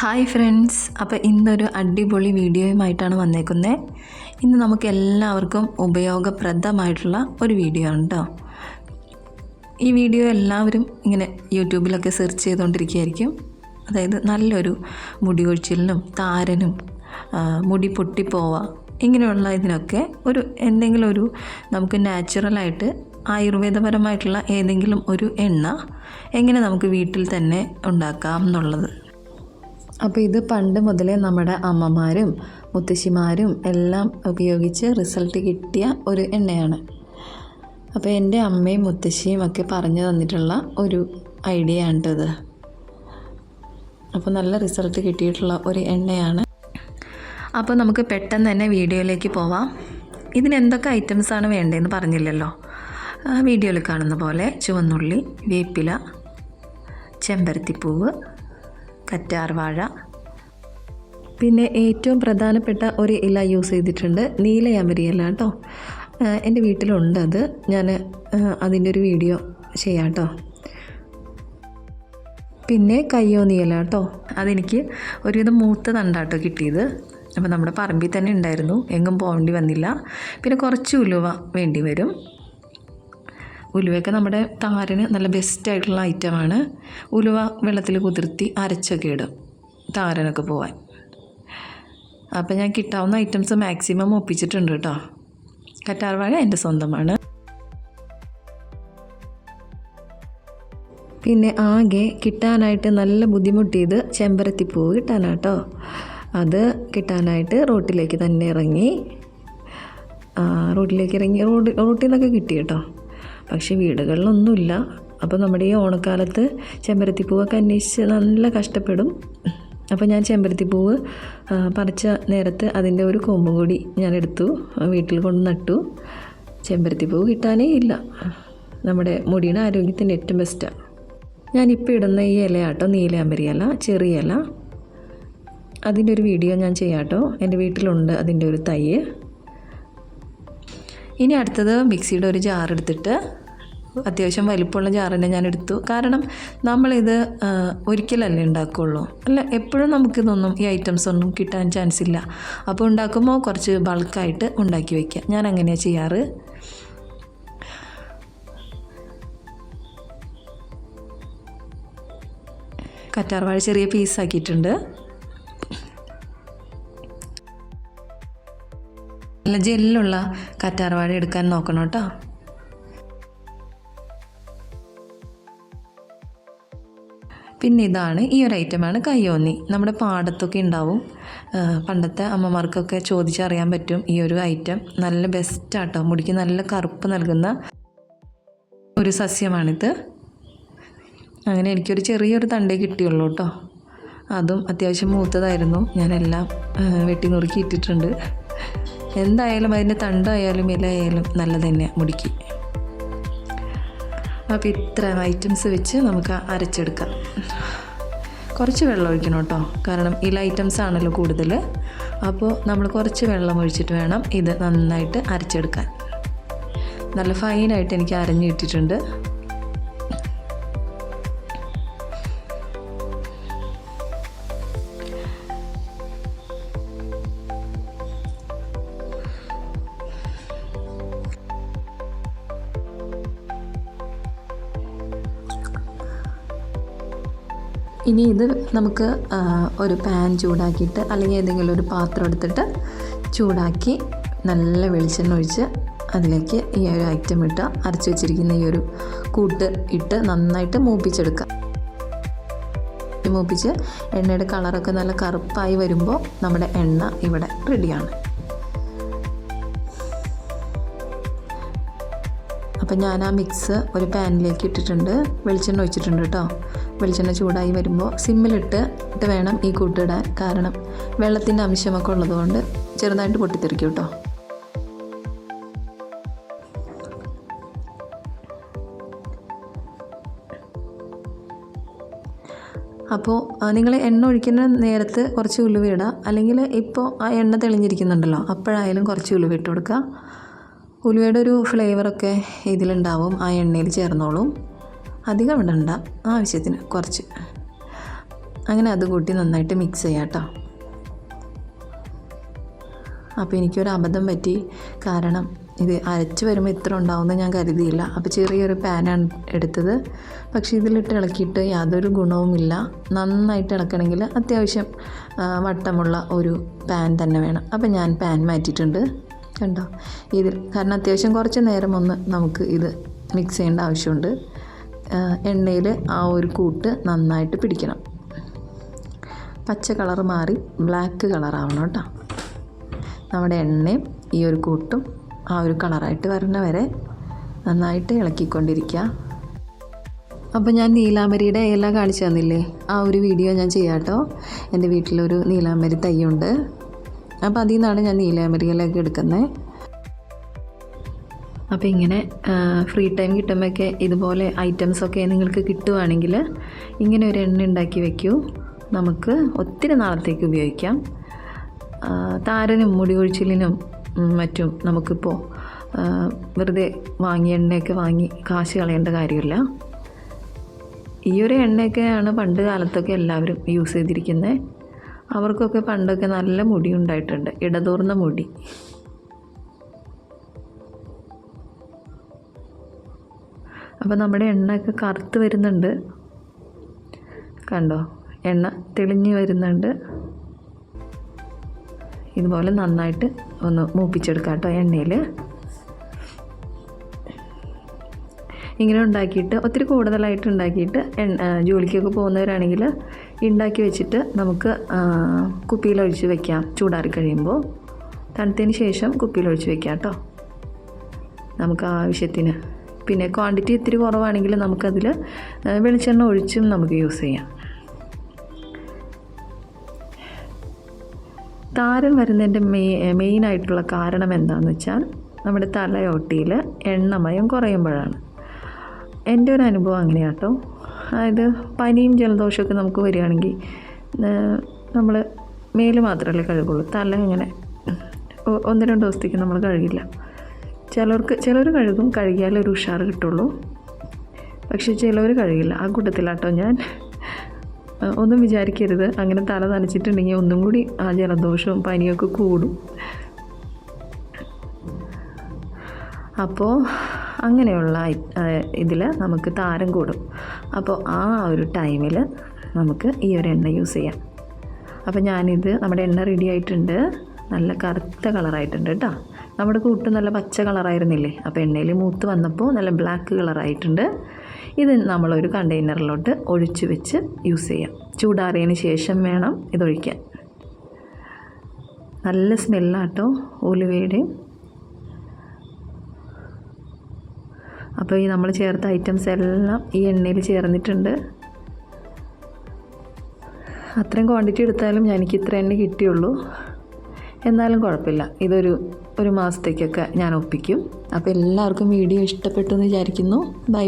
Hi friends, അപ്പോൾ ഇന്നൊരു അടിപൊളി വീഡിയോയുമായിട്ടാണ് വന്നേക്കുന്നത്. ഇന്ന് നമുക്ക് എല്ലാവർക്കും ഉപയോഗപ്രദമായിട്ടുള്ള ഒരു വീഡിയോ ആണ് കേട്ടോ. ഈ വീഡിയോ എല്ലാവരും ഇങ്ങനെ യൂട്യൂബിലൊക്കെ സെർച്ച് ചെയ്തുകൊണ്ടിരിക്കുകയായിരിക്കും. അതായത് നല്ലൊരു മുടി കൊഴിച്ചിലിനും താരനും മുടി പൊട്ടിപ്പോവുക ഇങ്ങനെയുള്ള ഇതിനൊക്കെ എന്തെങ്കിലും ഒരു നമുക്ക് നാച്ചുറലായിട്ട് ആയുർവേദപരമായിട്ടുള്ള ഏതെങ്കിലും ഒരു എണ്ണ എങ്ങനെ നമുക്ക് വീട്ടിൽ തന്നെ ഉണ്ടാക്കാം എന്നുള്ളത്. അപ്പോൾ ഇത് പണ്ട് മുതലേ നമ്മുടെ അമ്മമാരും മുത്തശ്ശിമാരും എല്ലാം ഉപയോഗിച്ച് റിസൾട്ട് കിട്ടിയ ഒരു എണ്ണയാണ്. അപ്പോൾ എൻ്റെ അമ്മയും മുത്തശ്ശിയും ഒക്കെ പറഞ്ഞു തന്നിട്ടുള്ള ഒരു ഐഡിയ ആണിത്. അപ്പോൾ നല്ല റിസൾട്ട് കിട്ടിയിട്ടുള്ള ഒരു എണ്ണയാണ്. അപ്പോൾ നമുക്ക് പെട്ടെന്ന് തന്നെ വീഡിയോയിലേക്ക് പോവാം. ഇതിന് എന്തൊക്കെ ഐറ്റംസാണ് വേണ്ടതെന്ന് പറഞ്ഞില്ലല്ലോ. വീഡിയോയിൽ കാണുന്ന പോലെ ചുവന്നുള്ളി, വേപ്പില, ചെമ്പരത്തിപ്പൂവ്, കറ്റാർവാഴ, പിന്നെ ഏറ്റവും പ്രധാനപ്പെട്ട ഒരു ഇല യൂസ് ചെയ്തിട്ടുണ്ട്, നീലയാമരി ഇല കേട്ടോ. എൻ്റെ വീട്ടിലുണ്ട് അത്. ഞാൻ അതിൻ്റെ ഒരു വീഡിയോ ചെയ്യാം കേട്ടോ. പിന്നെ കയ്യോന്നി ഇല കേട്ടോ. അതെനിക്ക് ഒരുവിധം മൂത്ത തണ്ടാട്ടോ കിട്ടിയത്. അപ്പോൾ നമ്മുടെ പറമ്പിൽ തന്നെ ഉണ്ടായിരുന്നു, എങ്ങും പോകേണ്ടി വന്നില്ല. പിന്നെ കുറച്ച് ഉലുവ വേണ്ടി വരും. ഉലുവയൊക്കെ നമ്മുടെ താരന് നല്ല ബെസ്റ്റായിട്ടുള്ള ഐറ്റമാണ്. ഉലുവ വെള്ളത്തിൽ കുതിർത്തി അരച്ചൊക്കെ ഇടും താരനൊക്കെ പോവാൻ. അപ്പോൾ ഞാൻ കിട്ടാവുന്ന ഐറ്റംസ് മാക്സിമം ഒപ്പിച്ചിട്ടുണ്ട് കേട്ടോ. കറ്റാർവാഴ എൻ്റെ സ്വന്തമാണ്. പിന്നെ ആകെ കിട്ടാനായിട്ട് നല്ല ബുദ്ധിമുട്ടിയത് ചെമ്പരത്തിപ്പൂവ് കിട്ടാനാട്ടോ. അത് കിട്ടാനായിട്ട് റോട്ടിലേക്ക് തന്നെ ഇറങ്ങി. റോട്ടിൽ നിന്നൊക്കെ കിട്ടി കേട്ടോ. പക്ഷേ വീടുകളിലൊന്നുമില്ല. അപ്പോൾ നമ്മുടെ ഈ ഓണക്കാലത്ത് ചെമ്പരത്തിപ്പൂവൊക്കെ അന്വേഷിച്ച് നല്ല കഷ്ടപ്പെടും. അപ്പോൾ ഞാൻ ചെമ്പരത്തിപ്പൂവ് പറിച്ച നേരത്ത് അതിൻ്റെ ഒരു കൊമ്പും കൂടി ഞാൻ എടുത്തു, വീട്ടിൽ കൊണ്ട് നട്ടു. ചെമ്പരത്തിപ്പൂവ് കിട്ടാനേ ഇല്ല. നമ്മുടെ മുടിയുടെ ആരോഗ്യത്തിന് ഏറ്റവും ബെസ്റ്റാണ്. ഞാനിപ്പോൾ ഇടുന്ന ഈ ഇലയാട്ടോ നീലയാമ്പരി ഇല, ചെറിയ ഇല. അതിൻ്റെ ഒരു വീഡിയോ ഞാൻ ചെയ്യാം കേട്ടോ. എൻ്റെ വീട്ടിലുണ്ട് അതിൻ്റെ ഒരു തൈ. ഇനി അടുത്തത് മിക്സിയുടെ ഒരു ജാർ എടുത്തിട്ട്, അത്യാവശ്യം വലിപ്പമുള്ള ജാർ തന്നെ ഞാൻ എടുത്തു. കാരണം നമ്മളിത് ഒരിക്കലല്ലേ ഉണ്ടാക്കുകയുള്ളൂ. അല്ല, എപ്പോഴും നമുക്കിതൊന്നും ഈ ഐറ്റംസ് ഒന്നും കിട്ടാൻ ചാൻസ് ഇല്ല. അപ്പോൾ ഉണ്ടാക്കുമ്പോൾ കുറച്ച് ബൾക്കായിട്ട് ഉണ്ടാക്കി വയ്ക്കുക. ഞാൻ അങ്ങനെയാണ് ചെയ്യാറ്. കറ്റാർവാഴ ചെറിയ പീസാക്കിയിട്ടുണ്ട്. നല്ല ജെല്ലുള്ള കറ്റാർവാഴ എടുക്കാൻ നോക്കണം കേട്ടോ. പിന്നെ ഇതാണ്, ഈ ഒരു ഐറ്റമാണ് കയ്യോന്നി. നമ്മുടെ പാടത്തൊക്കെ ഉണ്ടാവും. പണ്ടത്തെ അമ്മമാർക്കൊക്കെ ചോദിച്ചറിയാൻ പറ്റും ഈ ഒരു ഐറ്റം. നല്ല ബെസ്റ്റാട്ടോ, മുടിക്ക് നല്ല കറുപ്പ് നൽകുന്ന ഒരു സസ്യമാണിത്. അങ്ങനെ എനിക്കൊരു ചെറിയൊരു തണ്ടേ കിട്ടിയുള്ളൂ കേട്ടോ. അതും അത്യാവശ്യം മൂത്തതായിരുന്നു. ഞാനെല്ലാം വെട്ടി നുറുക്കി ഇട്ടിട്ടുണ്ട്. എന്തായാലും അതിൻ്റെ തണ്ടായാലും ഇല ആയാലും നല്ലത് തന്നെയാണ് മുടിക്ക്. അപ്പോൾ ഇത്ര ഐറ്റംസ് വെച്ച് നമുക്ക് അരച്ചെടുക്കാം. കുറച്ച് വെള്ളം ഒഴിക്കണം കേട്ടോ, കാരണം ഇല ഐറ്റംസ് ആണല്ലോ കൂടുതൽ. അപ്പോൾ നമ്മൾ കുറച്ച് വെള്ളം ഒഴിച്ചിട്ട് വേണം ഇത് നന്നായിട്ട് അരച്ചെടുക്കാൻ. നല്ല ഫൈനായിട്ട് എനിക്ക് അരഞ്ഞു കിട്ടിയിട്ടുണ്ട്. ഇനി ഇത് നമുക്ക് ഒരു പാൻ ചൂടാക്കിയിട്ട്, അല്ലെങ്കിൽ ഏതെങ്കിലും ഒരു പാത്രം എടുത്തിട്ട് ചൂടാക്കി നല്ല വെളിച്ചെണ്ണ ഒഴിച്ച് അതിലേക്ക് ഈ ഒരു ഐറ്റം ഇട്ട് അരച്ച് വെച്ചിരിക്കുന്ന ഈ ഒരു കൂട്ട് ഇട്ട് നന്നായിട്ട് മൂപ്പിച്ചെടുക്കുക. മൂപ്പിച്ച് എണ്ണയുടെ കളറൊക്കെ നല്ല കറുപ്പായി വരുമ്പോൾ നമ്മുടെ എണ്ണ ഇവിടെ റെഡിയാണ്. അപ്പം ഞാൻ ആ മിക്സ് ഒരു പാനിലേക്ക് ഇട്ടിട്ടുണ്ട്, വെളിച്ചെണ്ണ ഒഴിച്ചിട്ടുണ്ട് കേട്ടോ. വെളിച്ചെണ്ണ ചൂടായി വരുമ്പോൾ സിമ്മിലിട്ട് വേണം ഈ കൂട്ടിടാൻ. കാരണം വെള്ളത്തിൻ്റെ അംശമൊക്കെ ഉള്ളതുകൊണ്ട് ചെറുതായിട്ട് പൊട്ടിത്തെറിക്കും കേട്ടോ. അപ്പോൾ നിങ്ങൾ എണ്ണ ഒഴിക്കുന്ന നേരത്ത് കുറച്ച് ഉലുവ ഇടുക. അല്ലെങ്കിൽ ഇപ്പോൾ ആ എണ്ണ തെളിഞ്ഞിരിക്കുന്നുണ്ടല്ലോ, അപ്പോഴായാലും കുറച്ച് ഉലുവ ഇട്ട് കൊടുക്കുക. ഉലുവയുടെ ഒരു ഫ്ലേവറൊക്കെ ഇതിലുണ്ടാവും, ആ എണ്ണയിൽ ചേർന്നോളും. അധികം ഇടണ്ട, ആവശ്യത്തിന് കുറച്ച്. അങ്ങനെ അത് കൂട്ടി നന്നായിട്ട് മിക്സ് ചെയ്യാം കേട്ടോ. അപ്പോൾ എനിക്കൊരു അബദ്ധം പറ്റി, കാരണം ഇത് അരച്ച് വരുമ്പോൾ ഇത്ര ഉണ്ടാവുമെന്ന് ഞാൻ കരുതിയില്ല. അപ്പോൾ ചെറിയൊരു പാനാണ് എടുത്തത്. പക്ഷേ ഇതിലിട്ട് ഇളക്കിയിട്ട് യാതൊരു ഗുണവുമില്ല. നന്നായിട്ട് ഇളക്കണമെങ്കിൽ അത്യാവശ്യം വട്ടമുള്ള ഒരു പാൻ തന്നെ വേണം. അപ്പോൾ ഞാൻ പാൻ മാറ്റിയിട്ടുണ്ട് കണ്ടോ ഇതിൽ, കാരണം അത്യാവശ്യം കുറച്ച് നേരം ഒന്ന് നമുക്ക് ഇത് മിക്സ് ചെയ്യേണ്ട ആവശ്യമുണ്ട്. എണ്ണയിൽ ആ ഒരു കൂട്ട് നന്നായിട്ട് പിടിക്കണം. പച്ച കളർ മാറി ബ്ലാക്ക് കളറാവണം കേട്ടോ. നമ്മുടെ എണ്ണയും ഈ ഒരു കൂട്ടും ആ ഒരു കളറായിട്ട് വരുന്ന വരെ നന്നായിട്ട് ഇളക്കിക്കൊണ്ടിരിക്കുക. അപ്പോൾ ഞാൻ നീലാംബരിയുടെ ഇല കാണിച്ചു തന്നില്ലേ, ആ ഒരു വീഡിയോ ഞാൻ ചെയ്യാം കേട്ടോ. എൻ്റെ വീട്ടിലൊരു നീലാംബരി തൈയുണ്ട്. അപ്പോൾ അതിൽ നിന്നാണ് ഞാൻ നീലാംബരി ഇലയൊക്കെ എടുക്കുന്നത്. അപ്പോൾ ഇങ്ങനെ ഫ്രീ ടൈം കിട്ടുമ്പോഴൊക്കെ ഇതുപോലെ ഐറ്റംസൊക്കെ നിങ്ങൾക്ക് കിട്ടുവാണെങ്കിൽ ഇങ്ങനെ ഒരു എണ്ണ ഉണ്ടാക്കി വയ്ക്കൂ. നമുക്ക് ഒത്തിരി നാളത്തേക്ക് ഉപയോഗിക്കാം. താരനും മുടി കൊഴിച്ചിലിനും മറ്റും നമുക്കിപ്പോൾ വെറുതെ വാങ്ങിയ എണ്ണയൊക്കെ വാങ്ങി കാശ് കളയേണ്ട കാര്യമില്ല. ഈ ഒരു എണ്ണയൊക്കെയാണ് പണ്ട് കാലത്തൊക്കെ എല്ലാവരും യൂസ് ചെയ്തിരിക്കുന്നത്. അവർക്കൊക്കെ പണ്ടൊക്കെ നല്ല മുടി ഉണ്ടായിട്ടുണ്ട്, ഇടതൂർന്ന മുടി. അപ്പോൾ നമ്മുടെ എണ്ണയൊക്കെ കറുത്ത് വരുന്നുണ്ട് കണ്ടോ, എണ്ണ തെളിഞ്ഞ് വരുന്നുണ്ട്. ഇതുപോലെ നന്നായിട്ട് ഒന്ന് മൂപ്പിച്ചെടുക്കാം കേട്ടോ എണ്ണയിൽ. ഇങ്ങനെ ഉണ്ടാക്കിയിട്ട് ഒത്തിരി കൂടുതലായിട്ട് ഉണ്ടാക്കിയിട്ട് ജോലിക്കൊക്കെ പോകുന്നവരാണെങ്കിൽ ഉണ്ടാക്കി വെച്ചിട്ട് നമുക്ക് കുപ്പിയിലൊഴിച്ച് വെക്കാം. ചൂടാറി കഴിയുമ്പോൾ തണുത്തതിന് ശേഷം കുപ്പിയിലൊഴിച്ച് വെക്കാം കേട്ടോ, നമുക്ക് ആവശ്യത്തിന്. പിന്നെ ക്വാണ്ടിറ്റി ഇത്തിരി കുറവാണെങ്കിൽ നമുക്കതിൽ വെളിച്ചെണ്ണ ഒഴിച്ചും നമുക്ക് യൂസ് ചെയ്യാം. താരൻ വരുന്നതിൻ്റെ മെയിനായിട്ടുള്ള കാരണം എന്താണെന്ന് വെച്ചാൽ നമ്മുടെ തലയോട്ടിയിൽ എണ്ണമയം കുറയുമ്പോഴാണ്. എൻ്റെ ഒരു അനുഭവം അങ്ങനെയാണ് കേട്ടോ. അതായത് പനിയും ജലദോഷമൊക്കെ നമുക്ക് വരികയാണെങ്കിൽ നമ്മൾ മേല് മാത്രമല്ലേ കഴുകുള്ളൂ, തല ഇങ്ങനെ 1-2 ദിവസത്തേക്ക് നമ്മൾ കഴുകില്ല. ചിലർ കഴുകും, കഴുകിയാലേ ഒരു ഉഷാറ് കിട്ടുള്ളൂ. പക്ഷേ ചിലവർ കഴുകില്ല. ആ കൂട്ടത്തിലാട്ടോ ഞാൻ. ഒന്നും വിചാരിക്കരുത്, അങ്ങനെ തല നനച്ചിട്ടുണ്ടെങ്കിൽ ഒന്നും കൂടി ആ ജലദോഷവും പനിയൊക്കെ കൂടും. അപ്പോൾ അങ്ങനെയുള്ള ഇതിൽ നമുക്ക് താരം കൂടും. അപ്പോൾ ആ ഒരു ടൈമിൽ നമുക്ക് ഈ ഒരു എണ്ണ യൂസ് ചെയ്യാം. അപ്പോൾ ഞാനിത് നമ്മുടെ എണ്ണ റെഡി ആയിട്ടുണ്ട്. നല്ല കറുത്ത കളറായിട്ടുണ്ട് കേട്ടോ. നമ്മുടെ കൂട്ട് നല്ല പച്ച കളറായിരുന്നില്ലേ, അപ്പോൾ എണ്ണയിൽ മൂത്ത് വന്നപ്പോൾ നല്ല ബ്ലാക്ക് കളറായിട്ടുണ്ട്. ഇത് നമ്മളൊരു കണ്ടെയ്നറിലോട്ട് ഒഴിച്ച് വെച്ച് യൂസ് ചെയ്യാം. ചൂടാറിയതിന് ശേഷം വേണം ഇതൊഴിക്കാൻ. നല്ല സ്മെല്ലാട്ടോ ഉലുവയുടെയും. അപ്പോൾ ഈ നമ്മൾ ചേർത്ത ഐറ്റംസ് എല്ലാം ഈ എണ്ണയിൽ ചേർന്നിട്ടുണ്ട്. അത്രയും ക്വാണ്ടിറ്റി എടുത്താലും എനിക്ക് ഇത്ര എണ്ണ കിട്ടിയുള്ളൂ. എന്നാലും കുഴപ്പമില്ല, ഒരു മാസത്തേക്കൊക്കെ ഞാൻ ഒപ്പിക്കും. അപ്പോൾ എല്ലാവർക്കും വീഡിയോ ഇഷ്ടപ്പെട്ടു എന്ന് വിചാരിക്കുന്നു. ബൈ.